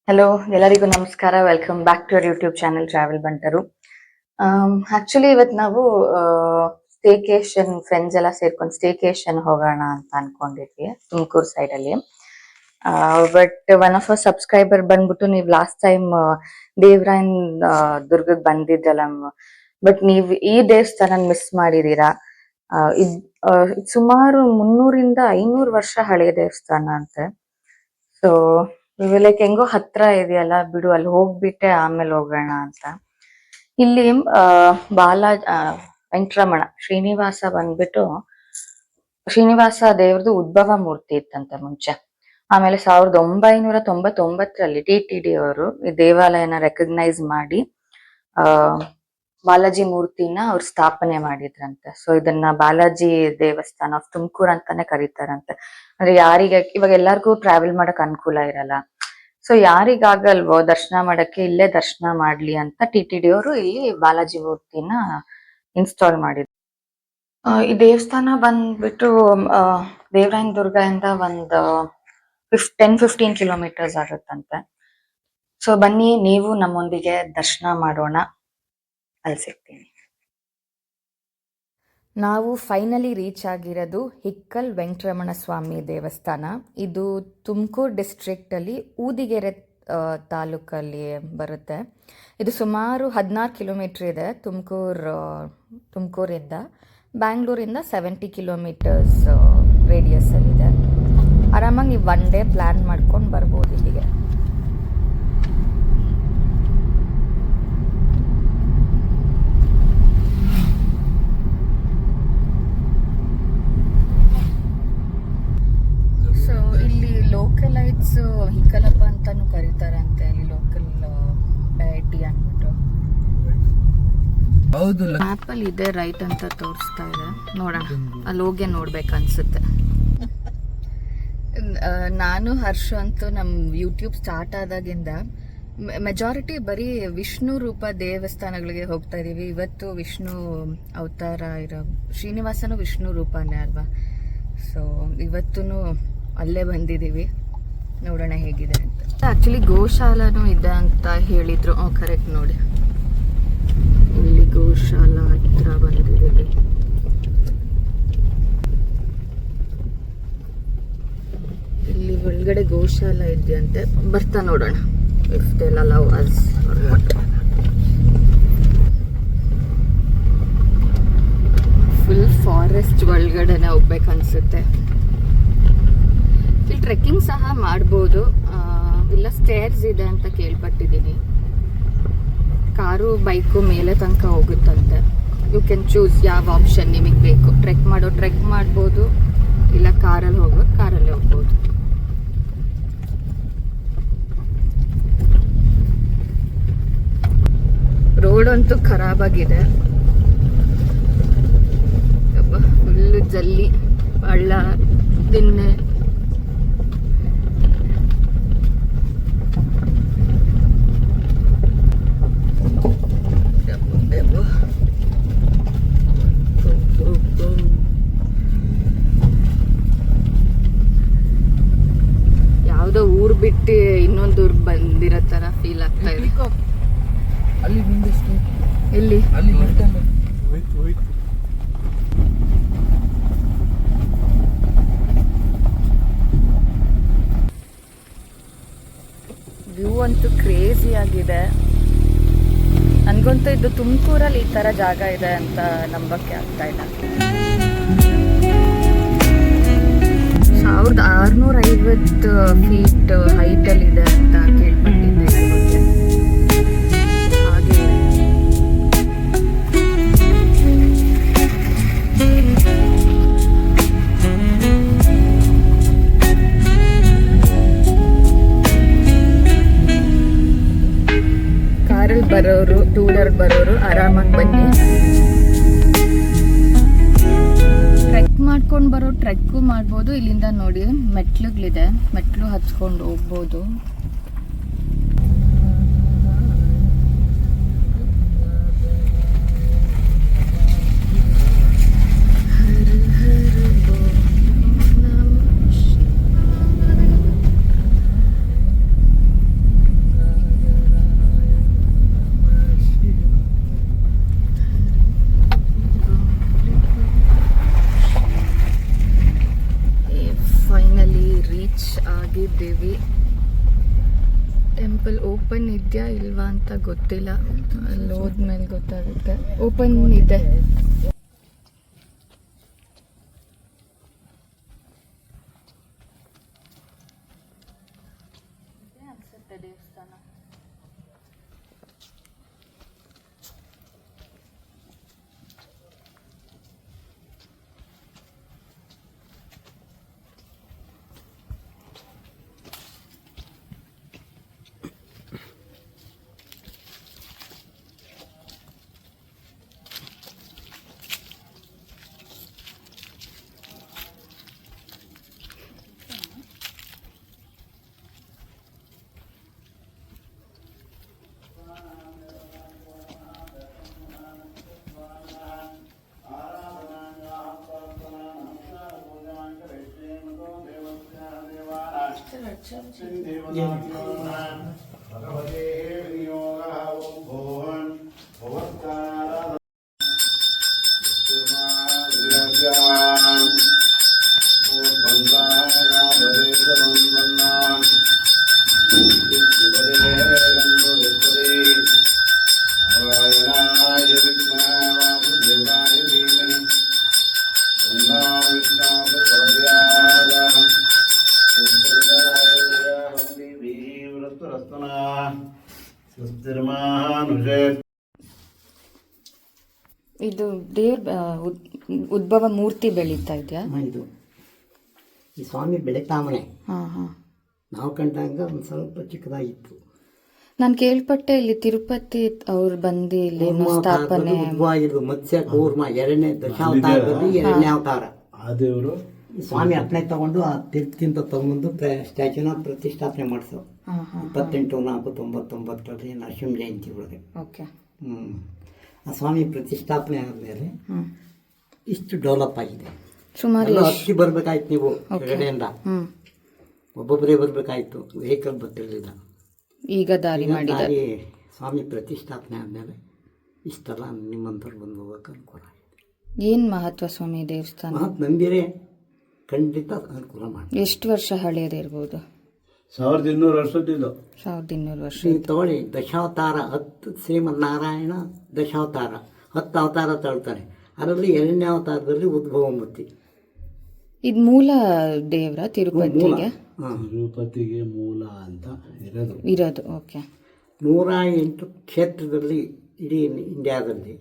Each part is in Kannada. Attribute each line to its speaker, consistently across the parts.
Speaker 1: ಹಲೋ, ಎಲ್ಲರಿಗೂ ನಮಸ್ಕಾರ. Welcome back to our YouTube channel travel Bantaru. Actually ಇವತ್ತು ನಾವು ಸ್ಟೇಕೇಶನ್ ಫ್ರೆಂಡ್ಸ್ ಎಲ್ಲ ಸೇರ್ಕೊಂಡು ಸ್ಟೇಕೇಶನ್ ಹೋಗೋಣ ಅಂತ ಅನ್ಕೊಂಡಿದ್ವಿ ತುಮಕೂರು ಸೈಡ್ ಅಲ್ಲಿ. But one of our subscriber ಬಂದ್ಬಿಟ್ಟು ನೀವು ಲಾಸ್ಟ್ ಟೈಮ್ ದೇವರಾಯನ್ ದುರ್ಗಕ್ಕೆ ಬಂದಿದ್ದಲ್ಲ, ಬಟ್ ನೀವು ಈ ದೇವಸ್ಥಾನ ಮಿಸ್ ಮಾಡಿದೀರಾ. ಇದ್ ಸುಮಾರು 300-500 ವರ್ಷ ಹಳೆಯ ದೇವಸ್ಥಾನ ಅಂತೆ. ಸೊ ಲೈಕ್ ಹೆಂಗೋ ಹತ್ರ ಇದೆಯಲ್ಲ, ಬಿಡು ಅಲ್ಲಿ ಹೋಗ್ಬಿಟ್ಟೆ ಆಮೇಲೆ ಹೋಗೋಣ ಅಂತ. ಇಲ್ಲಿ ವೆಂಕಟರಮಣ ಶ್ರೀನಿವಾಸ ಬಂದ್ಬಿಟ್ಟು ಶ್ರೀನಿವಾಸ ದೇವ್ರದ್ದು ಉದ್ಭವ ಮೂರ್ತಿ ಇತ್ತಂತೆ ಮುಂಚೆ. ಆಮೇಲೆ 1999ರಲ್ಲಿ TTD ಅವರು ಈ ದೇವಾಲಯನ ರೆಕಗ್ನೈಸ್ ಮಾಡಿ ಬಾಲಾಜಿ ಮೂರ್ತಿನ ಅವ್ರು ಸ್ಥಾಪನೆ ಮಾಡಿದ್ರಂತೆ. ಸೊ ಇದನ್ನ ಬಾಲಾಜಿ ದೇವಸ್ಥಾನ ಆಫ್ ತುಮಕೂರು ಅಂತಾನೆ ಕರೀತಾರಂತೆ. ಅಂದ್ರೆ ಯಾರಿಗೆ ಇವಾಗ ಎಲ್ಲಾರ್ಗೂ ಟ್ರಾವೆಲ್ ಮಾಡಕ್ ಅನುಕೂಲ ಇರಲ್ಲ, ಸೊ ಯಾರಿಗಾಗಲ್ವೋ ದರ್ಶನ ಮಾಡಕ್ಕೆ ಇಲ್ಲೇ ದರ್ಶನ ಮಾಡ್ಲಿ ಅಂತ TTD ಅವರು ಇಲ್ಲಿ ಬಾಲಾಜಿ ಮೂರ್ತಿನ ಇನ್ಸ್ಟಾಲ್ ಮಾಡಿದ್ರು. ಈ ದೇವಸ್ಥಾನ ಬಂದ್ಬಿಟ್ಟು ದೇವರಾಯನ ದುರ್ಗ ಇಂದ ಒಂದು 10-15 ಕಿಲೋಮೀಟರ್ಸ್ ಆಗುತ್ತಂತೆ. ಸೊ ಬನ್ನಿ, ನೀವು ನಮ್ಮೊಂದಿಗೆ ದರ್ಶನ ಮಾಡೋಣ. ಅಲ್ಲಿ ಸಿಗ್ತೀನಿ. ನಾವು ಫೈನಲಿ ರೀಚ್ ಆಗಿರೋದು ಹಿಕ್ಕಲ್ ವೆಂಕಟರಮಣ ಸ್ವಾಮಿ ದೇವಸ್ಥಾನ. ಇದು ತುಮಕೂರು ಡಿಸ್ಟ್ರಿಕ್ಟಲ್ಲಿ ಊದಿಗೆರೆ ತಾಲೂಕಲ್ಲಿ ಬರುತ್ತೆ. ಇದು ಸುಮಾರು 16 ಕಿಲೋಮೀಟ್ರ್ ಇದೆ ತುಮಕೂರಿಂದ. ಬ್ಯಾಂಗ್ಳೂರಿಂದ 70 ಕಿಲೋಮೀಟರ್ಸ್ ರೇಡಿಯಸ್ಸಲ್ಲಿದೆ. ಆರಾಮಾಗಿ ನೀವು 1 ಡೇ ಪ್ಲ್ಯಾನ್ ಮಾಡ್ಕೊಂಡು ಬರ್ಬೋದು ಇಲ್ಲಿಗೆ. ಲೋಕಲೈಟ್ಸ್ ಹಿಕ್ಕಲಪ್ಪ ಅಂತಾನು ಕರೀತಾರಂತೆ, ಅಲ್ಲಿ ಲೋಕಲ್ ಡಯಟಿ ಅಂದ್ಬಿಟ್ಟು. ಹೌದು, ಮ್ಯಾಪಲ್ಲಿ ಇದೆ ರೈಟ್ ಅಂತ ತೋರಿಸ್ತಾ ಇದೆ. ನೋಡೋಣ, ಅಲ್ಲಿ ಹೋಗಿ ನೋಡ್ಬೇಕನ್ಸುತ್ತೆ. ನಾನು ಹರ್ಷ ಅಂತೂ ನಮ್ಮ ಯೂಟ್ಯೂಬ್ ಸ್ಟಾರ್ಟ್ ಆದಾಗಿಂದ ಮೆಜಾರಿಟಿ ಬರೀ ವಿಷ್ಣು ರೂಪ ದೇವಸ್ಥಾನಗಳಿಗೆ ಹೋಗ್ತಾ ಇದೀವಿ. ಇವತ್ತು ವಿಷ್ಣು ಅವತಾರ ಇರೋ ಶ್ರೀನಿವಾಸನು ವಿಷ್ಣು ರೂಪನೇ ಅಲ್ವಾ. ಸೊ ಇವತ್ತೂ ಅಲ್ಲೇ ಬಂದಿದ್ದೀವಿ, ನೋಡೋಣ ಹೇಗಿದೆ ಅಂತ. ಆಕ್ಚುಲಿ ಗೋಶಾಲಾನು ಇದೆ ಅಂತ ಹೇಳಿದ್ರು. ಕರೆಕ್ಟ್, ನೋಡಿ ಇಲ್ಲಿ ಗೋಶಾಲಾ ಹತ್ರ ಬಂದಿದ್ದೀವಿ. ಇಲ್ಲಿ ಒಳಗಡೆ ಗೋಶಾಲಾ ಇದೆಯಂತೆ, ಬರ್ತಾ ನೋಡೋಣ if they allow us or what. Full forest ಒಳಗಡೆನೆ ಹೋಗ್ಬೇಕನ್ಸುತ್ತೆ. ಇಲ್ಲಿ ಟ್ರೆಕ್ಕಿಂಗ್ ಸಹ ಮಾಡ್ಬೋದು, ಇಲ್ಲ ಸ್ಟೇರ್ಸ್ ಇದೆ ಅಂತ ಕೇಳ್ಪಟ್ಟಿದ್ದೀನಿ. ಕಾರು ಬೈಕು ಮೇಲೆ ತನಕ ಹೋಗುತ್ತಂತೆ. ಯು ಕ್ಯಾನ್ ಚೂಸ್ ಯಾವ ಆಪ್ಷನ್ ನಿಮಗೆ ಬೇಕು. ಟ್ರೆಕ್ ಮಾಡ್ಬೋದು, ಇಲ್ಲ ಕಾರಲ್ಲಿ ಹೋಗೋದು ಕಾರಲ್ಲೇ ಹೋಗ್ಬೋದು. ರೋಡ್ ಅಂತೂ ಖರಾಬಾಗಿದೆ, ಫುಲ್ಲು ಜಲ್ಲಿ, ಹಳ್ಳ, ದಿನ್ನೆ. ಯಾವುದೋ ಊರು ಬಿಟ್ಟು ಇನ್ನೊಂದು ಊರಿಗೆ ಬಂದಿರೋ ತರ ಫೀಲ್ ಆಗ್ತಾ ಇದೆ. ಎಲ್ಲಿ ವ್ಯೂ ಅಂತೂ ಕ್ರೇಜಿ ಆಗಿದೆ. ನನ್ಗಂತೂ ಇದು ತುಮಕೂರಲ್ಲಿ ಈ ತರ ಜಾಗ ಇದೆ ಅಂತ ನಂಬಕ್ಕೆ ಆಗ್ತಾ ಇಲ್ಲ. 1650 ಫೀಟ್ ಹೈಟಲ್ಲಿ ಇದೆ ಅಂತ ಕೇಳ್ಪಟ್ಟಿದ್ದೆ. ಹಾಗೆ ಕಾರಲ್ಲಿ ಬರೋರು, ಟೂಲರ್ ಬರೋರು ಆರಾಮಾಗಿ ಬನ್ನಿ. ಟ್ರೆಕ್ ಮಾಡ್ಕೊಂಡು ಬರೋ ಟ್ರೆಕ್ಕು ಮಾಡ್ಬೋದು. ಇಲ್ಲಿಂದ ನೋಡಿ ಮೆಟ್ಲುಗಳಿದೆ, ಮೆಟ್ಲು ಹಚ್ಕೊಂಡು ಹೋಗ್ಬೋದು. ಟೆಂಪಲ್ ಓಪನ್ ಇದೆಯಾ ಇಲ್ವಾ ಅಂತ ಗೊತ್ತಿಲ್ಲ, ಅಲ್ಲಿ ಹೋದ್ಮೇಲೆ ಗೊತ್ತಾಗುತ್ತೆ. ಓಪನ್ ಇದೆ. ಅನ್ಸುತ್ತೆ ದೇವಸ್ಥಾನ. ಇದು ದೇವ್ರ ಉದ್ಭವ ಮೂರ್ತಿ ಬೆಳೀತಾ ಇದೆಯಾ?
Speaker 2: ಇದು ಈ ಸ್ವಾಮಿ ಬೆಳತಾಮನೆ.
Speaker 1: ಹಾಂ ಹಾಂ.
Speaker 2: ನಾವು ಕಂಡಂಗ ಒಂದು ಸ್ವಲ್ಪ ಚಿಕ್ಕದಾಗಿತ್ತು.
Speaker 1: ನಾನು ಕೇಳ್ಪಟ್ಟೆ ಇಲ್ಲಿ ತಿರುಪತಿ ಅವ್ರು ಬಂದು ಇಲ್ಲಿ ಸ್ಥಾಪನೆ
Speaker 2: ಮತ್ಸ್ಯ ಕೂರ್ಮ 2ನೇ ದಶಾವತಾರದಲ್ಲಿ 2ನೇ ಅವತಾರ.
Speaker 3: ಆ ದೇವರು
Speaker 2: ಸ್ವಾಮಿ ಅಪ್ಪಣೆ ತಗೊಂಡು ಆ ತೀರ್ಥದಿಂದ ತಗೊಂಡು ಸ್ಟ್ಯಾಚ್ಯೂನ ಪ್ರತಿಷ್ಠಾಪನೆ ಮಾಡಿಸೋ 28/4/99 ನರಸಿಂಹ ಜಯಂತಿ ಒಳಗೆ.
Speaker 1: ಓಕೆ.
Speaker 2: ಆ ಸ್ವಾಮಿ ಪ್ರತಿಷ್ಠಾಪನೆ ಆದಮೇಲೆ ಇಷ್ಟು ಡೆವಲಪ್ ಆಗಿದೆ.
Speaker 1: ಸುಮಾರು
Speaker 2: ಹತ್ತಿ ಬರ್ಬೇಕಾಯ್ತು ನೀವು ಹೊರಗಡೆಯಿಂದ, ಒಬ್ಬೊಬ್ಬರೇ ಬರ್ಬೇಕಾಯ್ತು, ವೆಹಿಕಲ್ ಬರ್ತಿರ್ಲಿಲ್ಲ.
Speaker 1: ಈಗ ದಾರಿ ಮಾಡಿದ್ದಾರೆ.
Speaker 2: ಸ್ವಾಮಿ ಪ್ರತಿಷ್ಠಾಪನೆ ಆದಮೇಲೆ ಇಷ್ಟೆಲ್ಲ ನಿಮ್ಮಂಥವ್ರು ಬಂದು ಹೋಗೋಕೆ ಅನುಕೂಲ ಆಗಿದೆ.
Speaker 1: ಏನು ಮಹತ್ವ ಸ್ವಾಮಿ ದೇವಸ್ಥಾನ?
Speaker 2: ನಂಬಿರೆ ಖಂಡಿತ ಅನುಕೂಲ ಮಾಡಿ.
Speaker 1: ಎಷ್ಟು ವರ್ಷ ಹಳೆಯದಿರ್ಬೋದು?
Speaker 3: 1200 ವರ್ಷದ್ದು.
Speaker 1: 1200 ವರ್ಷ.
Speaker 2: ನೀವು ತಗೊಳ್ಳಿ, ದಶಾವತಾರ 10 ಶ್ರೀಮನ್ನಾರಾಯಣ ದಶಾವತಾರ 10 ಅವತಾರ ತಳ್ತಾರೆ. ಅದರಲ್ಲಿ 2ನೇ ಅವತಾರದಲ್ಲಿ ಉದ್ಭವ ಮೂರ್ತಿ.
Speaker 1: ಇದು ಮೂಲ ದೇವ್ರ ತಿರುಪತಿಗೆ?
Speaker 3: ತಿರುಪತಿಗೆ ಮೂಲ ಅಂತ
Speaker 1: ಇರೋದು. ಓಕೆ.
Speaker 2: 108 ಕ್ಷೇತ್ರದಲ್ಲಿ ಇಡೀ ಇಂಡಿಯಾದಲ್ಲಿ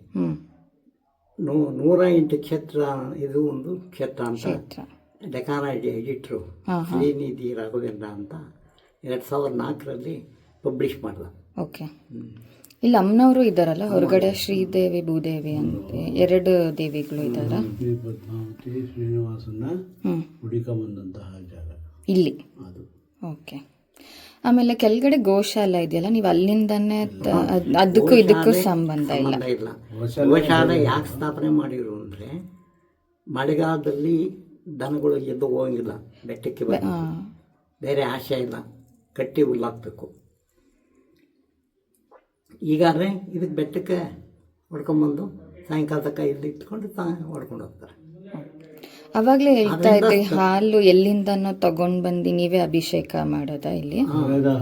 Speaker 2: 108 ಕ್ಷೇತ್ರ. ಇದು ಒಂದು ಕ್ಷೇತ್ರ ಅಂತ ಡೆಕಾನ ಎಡಿಟ್ರು ಶ್ರೀನಿಧಿ ರಾಘವೇಂದ್ರ ಅಂತ 2004ರಲ್ಲಿ ಪಬ್ಲಿಷ್ ಮಾಡಿದ.
Speaker 1: ಓಕೆ. ಇಲ್ಲಿ ಅಮ್ಮನವರು ಇದ್ದಾರಲ್ಲ ಹೊರಗಡೆ, ಶ್ರೀದೇವಿ ಭೂದೇವಿ ಅಂತ 2 ದೇವಿಗಳು ಇದ್ದಾರ.
Speaker 3: ಪದ್ಮಾವತಿ ಶ್ರೀನಿವಾಸನ ಹುಡುಕಬಂದಂತಹ ಜಾಗ ಇಲ್ಲಿ ಅದು.
Speaker 1: ಓಕೆ. ಆಮೇಲೆ ಕೆಳಗಡೆ ಗೋಶಾಲ ಇದೆಯಲ್ಲ, ನೀವು ಅಲ್ಲಿಂದಾನೆ ಅದಕ್ಕೂ ಇದಕ್ಕೂ ಸಂಬಂಧ ಇಲ್ಲ.
Speaker 2: ಗೋಶಾಲೆ ಯಾಕೆ ಸ್ಥಾಪನೆ ಮಾಡಿರು ಅಂದರೆ, ಮಳೆಗಾಲದಲ್ಲಿ ದನಗಳು ಎದ್ದು ಹೋಗಂಗಿಲ್ಲ ಬೆಟ್ಟಕ್ಕೆ, ಬೇರೆ ಆಶೆ ಇಲ್ಲ, ಕಟ್ಟಿ ಹುಲ್ಲಾಕ್ಬೇಕು. ಈಗಾದ್ರೆ ಇದಕ್ಕೆ ಬೆಟ್ಟಕ್ಕೆ ಹೊಡ್ಕೊಂಬಂದು ಸಾಯಂಕಾಲ ತನಕ ಇಲ್ಲಿ ಇಟ್ಕೊಂಡು ಹೊಡ್ಕೊಂಡು ಹೋಗ್ತಾರೆ.
Speaker 1: ಅವಾಗಲೇ ಹೇಳ್ತಾ ಇದ್ದೆ, ಹಾಲು ಎಲ್ಲಿಂದನೋ ತಗೊಂಡು ಬಂದು ನೀವೇ ಅಭಿಷೇಕ ಮಾಡೋದಾ ಇಲ್ಲಿ?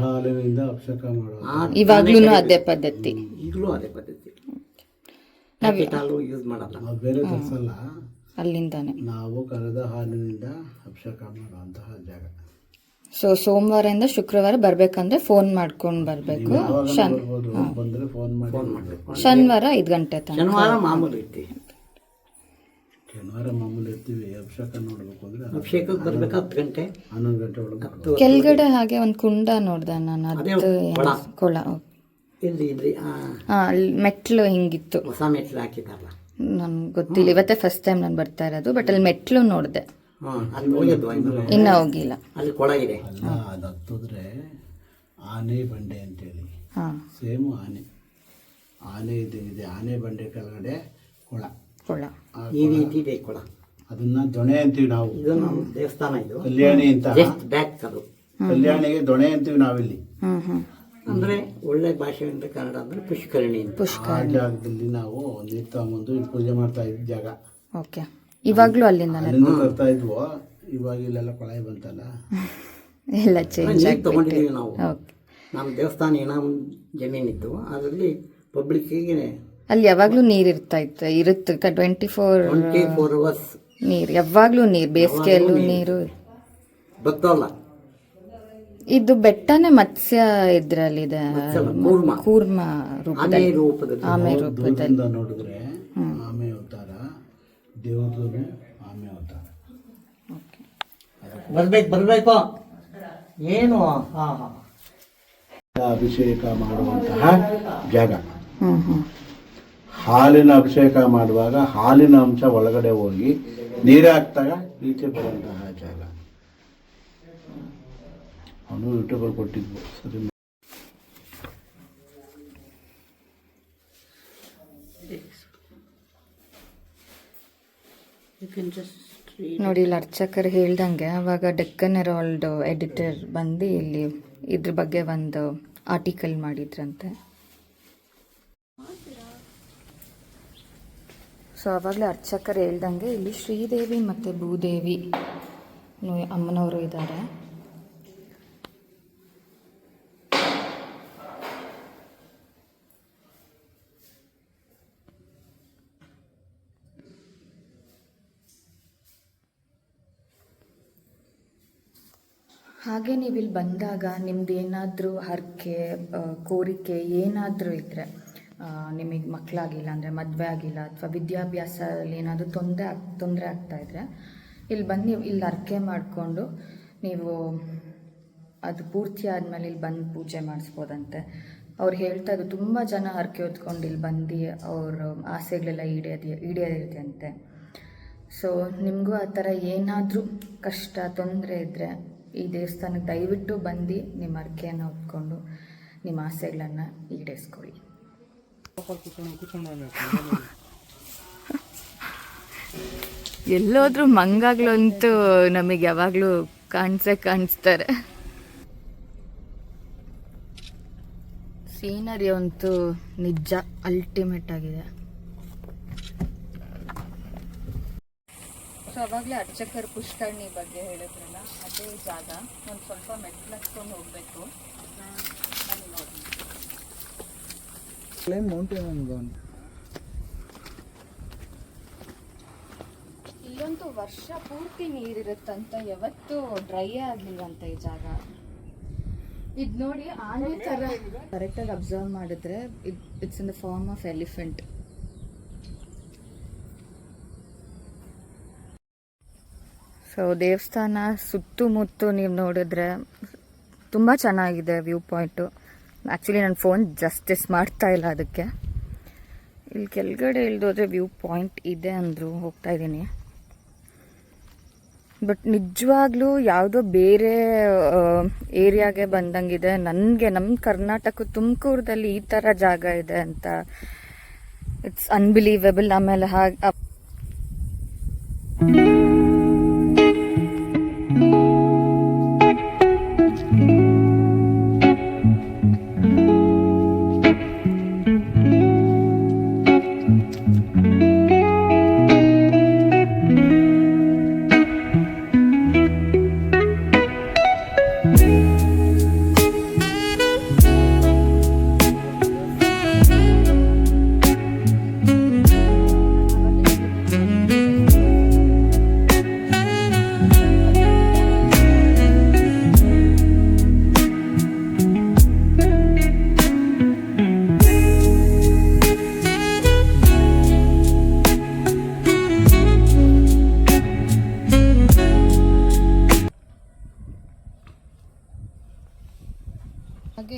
Speaker 3: ಹಾಲಿನಿಂದ ಅಭಿಷೇಕ ಮಾಡೋದು
Speaker 1: ಇವಾಗ್ಲೂ ಅದೇ ಪದ್ಧತಿ?
Speaker 2: ಈಗಲೂ ಅದೇ ಪದ್ಧತಿ. ಹಾಲು ಯೂಸ್ ಮಾಡಲ್ಲ,
Speaker 3: ಬೇರೆ ತರಿಸಲ್ಲ,
Speaker 1: ಅಲ್ಲಿಂದಾನೆ
Speaker 3: ನಾವು ಕರೆದ ಹಾಲಿನಿಂದ ಅಭಿಷೇಕ ಮಾಡುವಂತಹ ಜಾಗ.
Speaker 1: ಸೊ ಸೋಮವಾರದಿಂದ ಶುಕ್ರವಾರ ಬರ್ಬೇಕಂದ್ರೆ ಫೋನ್ ಮಾಡ್ಕೊಂಡು ಬರಬೇಕು.
Speaker 3: ಬಂದ್ರೆ ಫೋನ್ ಮಾಡಬೇಕು.
Speaker 1: ಶನಿವಾರ 5 ಗಂಟೆ ತನಕ.
Speaker 2: ಶನಿವಾರ ಮಾಮೂಲಿ ಇರ್ತೀವಿ.
Speaker 3: ಶನಿವಾರ ಮಾಮೂಲಿ ಇರ್ತೀವಿ. ಅಭಿಷೇಕ ನೋಡ್ಬೇಕು ಅಂದ್ರೆ
Speaker 2: ಅಭಿಷೇಕಕ್ಕೆ ಬರ್ಬೇಕು 10 ಗಂಟೆ
Speaker 3: 11 ಗಂಟೆ ಒಳಗೆ.
Speaker 1: ಕೆಳಗಡೆ ಹಾಗೆ ಒಂದು ಕುಂಡ ನೋಡ್ದೆ ನಾನು, ಅದು ಕೊಳ.
Speaker 2: ಇಲ್ಲಿ
Speaker 1: ಅಲ್ಲಿ ಮೆಟ್ಲು ಹಿಂಗಿತ್ತು,
Speaker 2: ಹೊಸ ಮೆಟ್ಲು ಹಾಕಿದಾರಲ್ಲ,
Speaker 1: ನನ್ಗೆ ಗೊತ್ತಿಲ್ಲ, ಇವತ್ತೇ ಫಸ್ಟ್ ಟೈಮ್ ನಾನು ಬರ್ತಾ ಇರೋದು. ಬಟ್ ಅಲ್ಲಿ ಮೆಟ್ಲು ನೋಡಿದೆ, ಇನ್ನು ಹೋಗಿಲ್ಲ.
Speaker 2: ಅಲ್ಲಿ ಕೊಳ ಇದೆ.
Speaker 3: ಅಲ್ಲ, ಅದು ಹತ್ತಿದ್ರೆ ಆನೆ ಬಂಡೆ ಅಂತೇಳಿ, ಸೇಮ್ ಆನೆ ಇದೆ. ಆನೆ ಬಂಡೆ ಕೆಳಗಡೆ ಕೊಳ
Speaker 2: ಈ ರೀತಿ ಇದೆ ಕೊಳ.
Speaker 3: ಅದನ್ನ ದೊಣೆ ಅಂತೀವಿ ನಾವು.
Speaker 2: ಇದು ನಮ್ಮ ದೇವಸ್ಥಾನ, ಇದು
Speaker 3: ಕಲ್ಯಾಣಿ ಅಂತ.
Speaker 2: ಬ್ಯಾಕ್ ಅದು
Speaker 3: ಕಲ್ಯಾಣಿಗೆ ದೊಣೆ ಅಂತೀವಿ ನಾವಿಲ್ಲಿ.
Speaker 2: ಅಂದ್ರೆ ಒಳ್ಳೆ ಭಾಷೆ ಅಂದ್ರೆ ಕನ್ನಡ ಅಂದ್ರೆ ಪುಷ್ಕರಣಿ ಅಂತ.
Speaker 3: ಆ ಜಾಗದಲ್ಲಿ ನಾವು ನೀರು ತಗೊಂಬಂದು ಪೂಜೆ ಮಾಡ್ತಾ ಇದ್ದ ಜಾಗ.
Speaker 1: ಓಕೆ. ಇವಾಗ್ಲೂ ಅಲ್ಲಿಂದ
Speaker 3: ತರ್ತಾ ಇದ್ವು. ಇವಾಗ ಇಲ್ಲೆಲ್ಲ ಕೊಳಾಯಿ ಬಂತಲ್ಲ,
Speaker 1: ಎಲ್ಲ ಚೇಂಜ್
Speaker 2: ತಗೊಂಡಿದ್ದೀವಿ ನಾವು. ನಮ್ಮ ದೇವಸ್ಥಾನ ಇನಾಮ್ ಜಮೀನಿತ್ತು, ಅದರಲ್ಲಿ ಪಬ್ಲಿಕ್ಕಿಗೆ
Speaker 1: ಅಲ್ಲಿ ಯಾವಾಗ್ಲೂ ನೀರ್ ಇರುತ್ತೆ 24
Speaker 2: 24 ಅವರ್ಸ್
Speaker 1: ನೀರ್, ಯಾವಾಗ್ಲೂ ನೀರ್, ಬೇಸಿಗೆಯಲ್ಲೂ ನೀರು.
Speaker 2: ಗೊತ್ತಲ್ಲ,
Speaker 1: ಇದು ಬೆಟ್ಟನೇ ಮತ್ಸ್ಯ ಇದ್ರಲ್ಲಿದೆ, ಕೂರ್ಮ
Speaker 2: ಆನೆ ರೂಪದಲ್ಲಿ.
Speaker 1: ಆಮೆ ರೂಪದಲ್ಲಿ
Speaker 3: ದೂರದಿಂದ ನೋಡಿದ್ರೆ ಆಮೆ ಅವತಾರ, ದೇವದೂರು ಆಮೆ ಅವತಾರ.
Speaker 2: ಬರ್ಬೇಕು ಏನು
Speaker 3: ಅಭಿಷೇಕ ಮಾಡುವಂತಹ ಜಾಗ. ಹಾಲಿನ ಅಭಿಷೇಕ ಮಾಡುವಾಗ ಹಾಲಿನ ಅಂಶ ಒಳಗಡೆ ಹೋಗಿ ನೀರು ಹಾಕ್ದಾಗ ಈಚೆ ಬರುವಂತಹ ಜಾಗ. ಅವನು ಯೂಟ್ಯೂಬರ್ ಕೊಟ್ಟಿದ್ವು. ಸರಿ
Speaker 1: ನೋಡಿ, ಇಲ್ಲಿ ಅರ್ಚಕರು ಹೇಳ್ದಂಗೆ ಅವಾಗ ಡೆಕ್ಕನ್ ಹೆರಾಲ್ಡ್ ಎಡಿಟರ್ ಬಂದು ಇಲ್ಲಿ ಇದ್ರ ಬಗ್ಗೆ ಒಂದು ಆರ್ಟಿಕಲ್ ಮಾಡಿದ್ರಂತೆ. ಸೊ ಅವಾಗಲೇ ಅರ್ಚಕರು ಹೇಳ್ದಂಗೆ ಇಲ್ಲಿ ಶ್ರೀದೇವಿ ಮತ್ತು ಭೂದೇವಿ ಅಮ್ಮನವರು ಇದ್ದಾರೆ. ಹಾಗೆ ನೀವು ಇಲ್ಲಿ ಬಂದಾಗ ನಿಮ್ದು ಏನಾದರೂ ಹರಕೆ, ಕೋರಿಕೆ ಏನಾದರೂ ಇದ್ದರೆ, ನಿಮಗೆ ಮಕ್ಕಳಾಗಿಲ್ಲ ಅಂದರೆ ಮದುವೆ ಆಗಿಲ್ಲ ಅಥವಾ ವಿದ್ಯಾಭ್ಯಾಸದಲ್ಲಿ ಏನಾದರೂ ತೊಂದರೆ ಆಗ್ತಾಯಿದ್ರೆ ಇಲ್ಲಿ ಬಂದು ನೀವು ಇಲ್ಲಿ ಹರಕೆ ಮಾಡಿಕೊಂಡು ನೀವು ಅದು ಪೂರ್ತಿ ಆದಮೇಲೆ ಇಲ್ಲಿ ಬಂದು ಪೂಜೆ ಮಾಡಿಸ್ಬೋದಂತೆ. ಅವ್ರು ಹೇಳ್ತಾ ಇದ್ದು ತುಂಬ ಜನ ಹರಕೆ ಹೊತ್ಕೊಂಡು ಇಲ್ಲಿ ಬಂದು ಅವ್ರ ಆಸೆಗಳೆಲ್ಲ ಈಡೇರಿದಂತೆ. ಸೊ ನಿಮಗೂ ಆ ಥರ ಏನಾದರೂ ಕಷ್ಟ ತೊಂದರೆ ಇದ್ದರೆ ಈ ದೇವಸ್ಥಾನಕ್ಕೆ ದಯವಿಟ್ಟು ಬಂದು ನಿಮ್ಮ ಹರಕೆಯನ್ನು ಹೊತ್ಕೊಂಡು ನಿಮ್ಮ ಆಸೆಗಳನ್ನು ಈಡೇರಿಸ್ಕೊಳ್ಳಿ. ಎಲ್ಲೋದ್ರೂ ಮಂಗಾಗ್ಲಂತೂ ನಮಗೆ ಯಾವಾಗಲೂ ಕಾಣಿಸ್ತಾರೆ. ಸೀನರಿ ಅಂತೂ ನಿಜ ಅಲ್ಟಿಮೇಟ್ ಆಗಿದೆ. ಸೊ ಅವಾಗಲೇ ಅರ್ಚಕರ ಪುಷ್ಕರಣಿ ಬಗ್ಗೆ ಹೇಳಿದ್ರಲ್ಲ, ಅದೇ ಜಾಗ. ಒಂದು ಸ್ವಲ್ಪ ಮೆಟ್ಲು ಹತ್ಕೊಂಡು ಹೋಗಬೇಕು. ಇಲ್ಲಂತೂ ವರ್ಷ ಪೂರ್ತಿ ನೀರಿರುತ್ತಂತ, ಯಾವತ್ತೂ ಡ್ರೈ ಆಗಲಿಲ್ವಂತ ಈ ಜಾಗ. ಇದು ನೋಡಿ, ಆನೆ ಥರ ಕರೆಕ್ಟಾಗಿ ಅಬ್ಸರ್ವ್ ಮಾಡಿದ್ರೆ it's in the form of elephant. So ದೇವಸ್ಥಾನ ಸುತ್ತಮುತ್ತ ನೀವು ನೋಡಿದ್ರೆ ತುಂಬ ಚೆನ್ನಾಗಿದೆ ವ್ಯೂ ಪಾಯಿಂಟು. ಆ್ಯಕ್ಚುಲಿ ನನ್ನ ಫೋನ್ ಜಸ್ಟಿಸ್ ಮಾಡ್ತಾ ಇಲ್ಲ ಅದಕ್ಕೆ. ಇಲ್ಲಿ ಕೆಳಗಡೆ ಇಳಿದೋದ್ರೆ ವ್ಯೂ ಪಾಯಿಂಟ್ ಇದೆ ಅಂದರು, ಹೋಗ್ತಾ ಇದ್ದೀನಿ. ಬಟ್ ನಿಜವಾಗ್ಲೂ ಯಾವುದೋ ಬೇರೆ ಏರಿಯಾಗೆ ಬಂದಂಗಿದೆ ನನಗೆ. ನಮ್ಮ ಕರ್ನಾಟಕ ತುಮಕೂರದಲ್ಲಿ ಈ ಥರ ಜಾಗ ಇದೆ ಅಂತ ಇಟ್ಸ್ ಅನ್ಬಿಲೀವೇಬಲ್. ಆಮೇಲೆ ಹಾಗೆ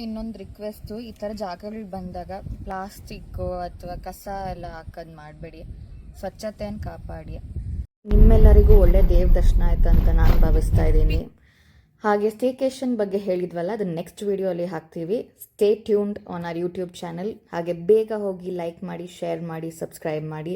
Speaker 1: ಇನ್ನೊಂದು ರಿಕ್ವೆಸ್ಟು, ಈ ಥರ ಜಾಗಗಳು ಬಂದಾಗ ಪ್ಲಾಸ್ಟಿಕ್ಕು ಅಥವಾ ಕಸ ಎಲ್ಲ ಹಾಕೋದು ಮಾಡಬೇಡಿ, ಸ್ವಚ್ಛತೆಯನ್ನು ಕಾಪಾಡಿ. ನಿಮ್ಮೆಲ್ಲರಿಗೂ ಒಳ್ಳೆ ದೇವ ದರ್ಶನ ಆಯಿತು ಅಂತ ನಾನು ಭಾವಿಸ್ತಾ ಇದ್ದೀನಿ. ಹಾಗೆ ಸ್ಟೇಕೇಶನ್ ಬಗ್ಗೆ ಹೇಳಿದ್ವಲ್ಲ, ಅದನ್ನು ನೆಕ್ಸ್ಟ್ ವಿಡಿಯೋಲಿ ಹಾಕ್ತೀವಿ. Stay tuned on our YouTube channel. ಹಾಗೆ ಬೇಗ ಹೋಗಿ ಲೈಕ್ ಮಾಡಿ, ಶೇರ್ ಮಾಡಿ, ಸಬ್ಸ್ಕ್ರೈಬ್ ಮಾಡಿ.